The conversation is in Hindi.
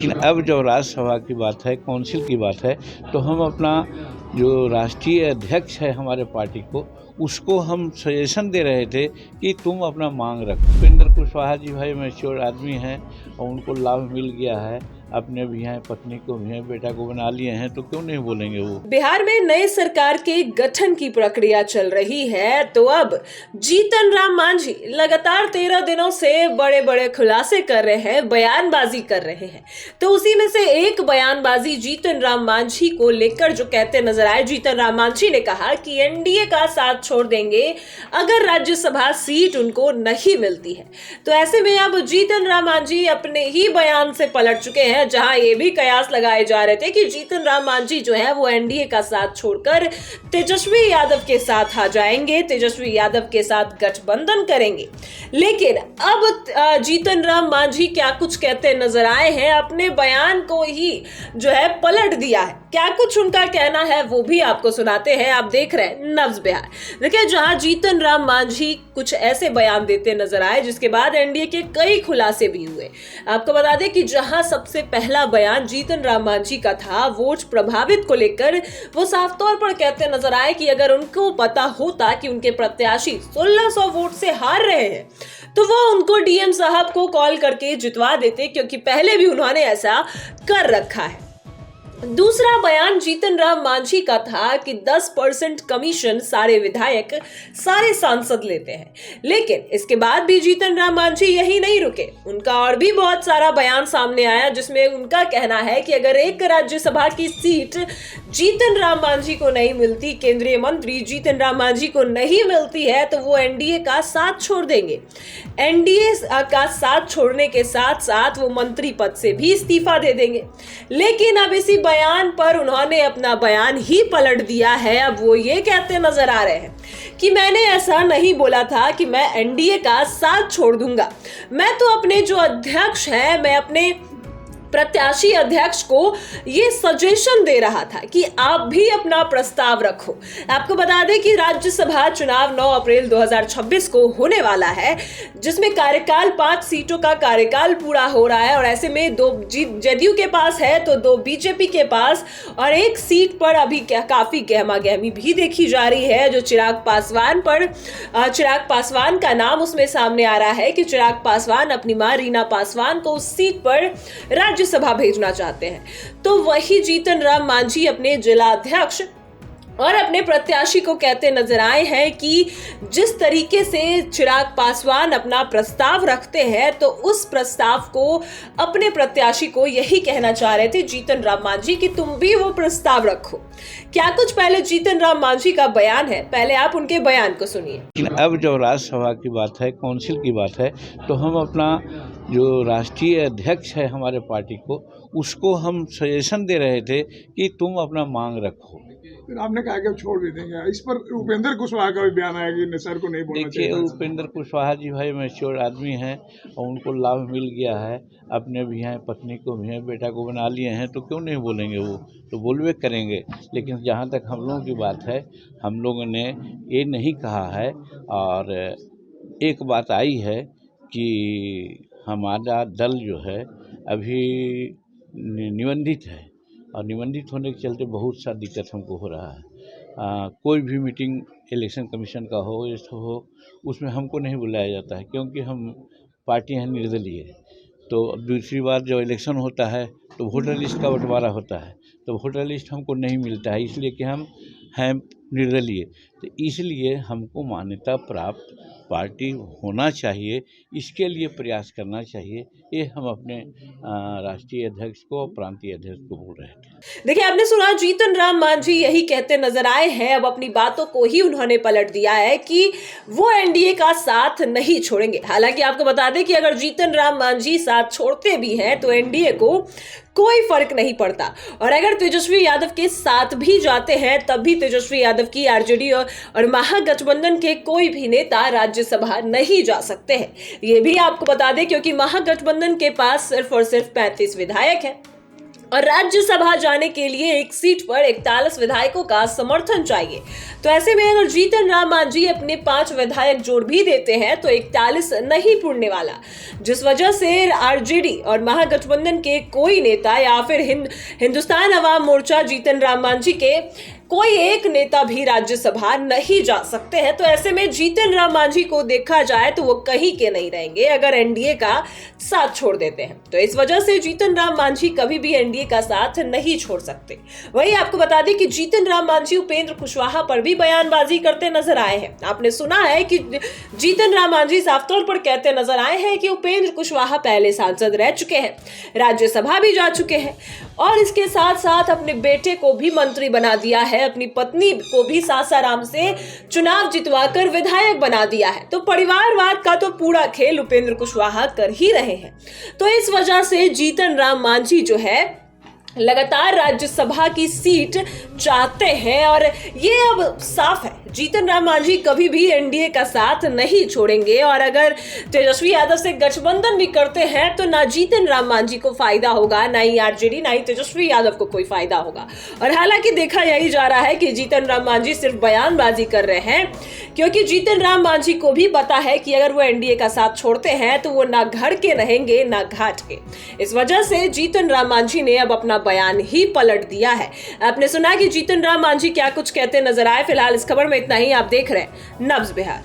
लेकिन अब जब राज्यसभा की बात है, काउंसिल की बात है, तो हम अपना जो राष्ट्रीय अध्यक्ष है हमारे पार्टी को, उसको हम सजेशन दे रहे थे कि तुम अपना मांग रखो। उपेंद्र कुशवाहा जी भाई मैच्योर आदमी हैं और उनको लाभ मिल गया है, अपने भी हैं, पत्नी को भी हैं, बेटा को बना लिए हैं, तो क्यों नहीं बोलेंगे वो। बिहार में नए सरकार के गठन की प्रक्रिया चल रही है, तो अब जीतन राम मांझी लगातार 13 दिनों से बड़े बड़े खुलासे कर रहे हैं, बयानबाजी कर रहे हैं। तो उसी में से एक बयानबाजी जीतन राम मांझी को लेकर जो कहते नजर आए। जीतन राम मांझी ने कहा कि एनडीए का साथ छोड़ देंगे अगर राज्यसभा सीट उनको नहीं मिलती है। तो ऐसे में अब जीतन राम मांझी अपने ही बयान से पलट चुके हैं, जहां ये भी कयास लगाए जा रहे थे कि जीतन राम मांझी जो है वो एनडीए का साथ छोड़कर तेजस्वी यादव के साथ आ जाएंगे, तेजस्वी यादव के साथ गठबंधन करेंगे। लेकिन अब जीतन राम मांझी क्या कुछ कहते नजर आए हैं, अपने बयान को ही जो है पलट दिया है। क्या कुछ उनका कहना है वो भी आपको सुनाते हैं। आप देख रहे हैं नब्ज बिहार। देखिए, जहां जीतन राम मांझी कुछ ऐसे बयान देते नजर आए जिसके बाद एनडीए के कई खुलासे भी हुए। आपको बता दें कि जहां सबसे पहला बयान जीतन राम मांझी का था वोट प्रभावित को लेकर, वो साफ तौर पर कहते नजर आए कि अगर उनको पता होता कि उनके प्रत्याशी 1600 वोट से हार रहे हैं तो वो उनको डीएम साहब को कॉल करके जितवा देते, क्योंकि पहले भी उन्होंने ऐसा कर रखा है। दूसरा बयान जीतन राम मांझी का था कि 10% कमीशन सारे विधायक, सारे सांसद लेते हैं। लेकिन इसके बाद भी जीतन राम मांझी यही नहीं रुके, उनका और भी बहुत सारा बयान सामने आया जिसमें उनका कहना है कि अगर एक राज्यसभा की सीट जीतन राम मांझी को नहीं मिलती, केंद्रीय मंत्री जीतन राम मांझी को नहीं मिलती है, तो वो एनडीए का साथ छोड़ देंगे। एनडीए का साथ छोड़ने के साथ साथ वो मंत्री पद से भी इस्तीफा दे देंगे। लेकिन अब इसी बयान पर उन्होंने अपना बयान ही पलट दिया है। अब वो ये कहते नजर आ रहे हैं कि मैंने ऐसा नहीं बोला था कि मैं एनडीए का साथ छोड़ दूंगा। मैं तो अपने जो अध्यक्ष है, मैं अपने प्रत्याशी अध्यक्ष को ये सजेशन दे रहा था कि आप भी अपना प्रस्ताव रखो। आपको बता दें कि राज्यसभा चुनाव 9 अप्रैल 2026 को होने वाला है, जिसमें कार्यकाल 5 सीटों का कार्यकाल पूरा हो रहा है। और ऐसे में 2 जदयू के पास है तो 2 बीजेपी के पास, और एक सीट पर अभी काफी गहमा गहमी भी देखी जा रही है जो चिराग पासवान का नाम उसमें सामने आ रहा है कि चिराग पासवान अपनी मां रीना पासवान को उस सीट पर राज्यसभा भेजना चाहते हैं। तो वही जीतन राम मांझी अपने जिला अध्यक्ष और अपने प्रत्याशी को कहते नजर आए हैं कि जिस तरीके से चिराग पासवान अपना प्रस्ताव रखते हैं, तो उस प्रस्ताव को अपने प्रत्याशी को यही कहना चाह रहे थे जीतन राम मांझी कि तुम भी वो प्रस्ताव रखो। क्या कुछ पहले जीतन राम मांझी का बयान है, पहले आप उनके बयान को सुनिए। लेकिन अब जब राज्यसभा की बात है, काउंसिल की बात है, तो हम अपना जो राष्ट्रीय अध्यक्ष है हमारे पार्टी को, उसको हम सजेशन दे रहे थे कि तुम अपना मांग रखो। फिर आपने कहा कि छोड़ भी देंगे। इस पर उपेंद्र कुशवाहा का भी बयान आया कि सर को नहीं बोलना चाहिए। देखिए, उपेंद्र कुशवाहा जी भाई मैच्योर आदमी हैं और उनको लाभ मिल गया है, अपने भी हैं, पत्नी को भी हैं, बेटा को बना लिए हैं, तो क्यों नहीं बोलेंगे वो, तो बोलवे करेंगे। लेकिन जहाँ तक हम लोगों की बात है, हम लोगों ने ये नहीं कहा है। और एक बात आई है कि हमारा दल जो है अभी निबंधित है, और निबंधित होने के चलते बहुत सा दिक्कत हमको हो रहा है। कोई भी मीटिंग इलेक्शन कमीशन का हो, ये सब हो, उसमें हमको नहीं बुलाया जाता है, क्योंकि हम पार्टी हैं निर्दलीय। तो दूसरी बार जब इलेक्शन होता है तो वोटर लिस्ट का बंटवारा होता है, तो वोटर लिस्ट हमको नहीं मिलता है, इसलिए कि हम हैं निर्दलीय। तो इसलिए हमको मान्यता प्राप्त पार्टी होना चाहिए, इसके लिए प्रयास करना चाहिए। ये हम अपने राष्ट्रीय अध्यक्ष को और प्रांतीय अध्यक्ष को बोल रहे थे। देखिए, आपने सुना जीतन राम मांझी यही कहते नजर आए हैं। अब अपनी बातों को ही उन्होंने पलट दिया है कि वो एनडीए का साथ नहीं छोड़ेंगे। हालांकि आपको बता दें कि अगर जीतन राम मांझी साथ छोड़ते भी हैं तो एनडीए को कोई फर्क नहीं पड़ता, और अगर तेजस्वी यादव के साथ भी जाते हैं तब भी तेजस्वी यादव की आरजेडी और महागठबंधन के कोई भी नेता राज्यसभा नहीं जा सकते हैं। ये भी आपको बता दें क्योंकि महागठबंधन के पास सिर्फ और सिर्फ 35 विधायक हैं और राज्यसभा जाने के लिए एक सीट पर 41 विधायकों का समर्थन चाहिए। तो ऐसे में अगर जीतन राम मांझी अपने 5 विधायक जोड़ भी देते हैं तो 41 नहीं पुरने वाला, जिस वजह से आरजेडी और महागठबंधन के कोई नेता या फिर हिंदुस्तान अवाम मोर्चा जीतन राम मांझी के कोई एक नेता भी राज्यसभा नहीं जा सकते हैं। तो ऐसे में जीतन राम मांझी को देखा जाए तो वो कहीं के नहीं रहेंगे अगर एनडीए का साथ छोड़ देते हैं। तो इस वजह से जीतन राम मांझी कभी भी एनडीए का साथ नहीं छोड़ सकते। वही आपको बता दें कि जीतन राम मांझी उपेंद्र कुशवाहा पर भी बयानबाजी करते नजर आए हैं। आपने सुना है कि जीतन राम मांझी साफ तौर पर कहते नजर आए हैं कि उपेंद्र कुशवाहा पहले सांसद रह चुके हैं, राज्यसभा भी जा चुके हैं और इसके साथ साथ अपने बेटे को भी मंत्री बना दिया है, अपनी पत्नी को भी सासाराम से चुनाव जितवाकर विधायक बना दिया है। तो परिवारवाद का तो पूरा खेल उपेंद्र कुशवाहा कर ही रहे हैं। तो इस वजह से जीतन राम मांझी जो है लगातार राज्यसभा की सीट चाहते हैं और ये अब साफ है, जीतन राम मांझी कभी भी एनडीए का साथ नहीं छोड़ेंगे। और अगर तेजस्वी यादव से गठबंधन भी करते हैं तो ना जीतन राम मांझी को फायदा होगा, ना ही आरजेडी, ना ही तेजस्वी यादव को कोई फायदा होगा। और हालांकि देखा यही जा रहा है कि जीतन राम मांझी सिर्फ बयानबाजी कर रहे हैं, क्योंकि जीतन राम मांझी को भी पता है कि अगर वो एनडीए का साथ छोड़ते हैं तो वो ना घर के रहेंगे ना घाट के। इस वजह से जीतन राम मांझी ने अब अपना बयान ही पलट दिया है। आपने सुना कि जीतन राम मांझी क्या कुछ कहते नजर आए। फिलहाल इस खबर में इतना ही। आप देख रहे हैं नब्ज बिहार।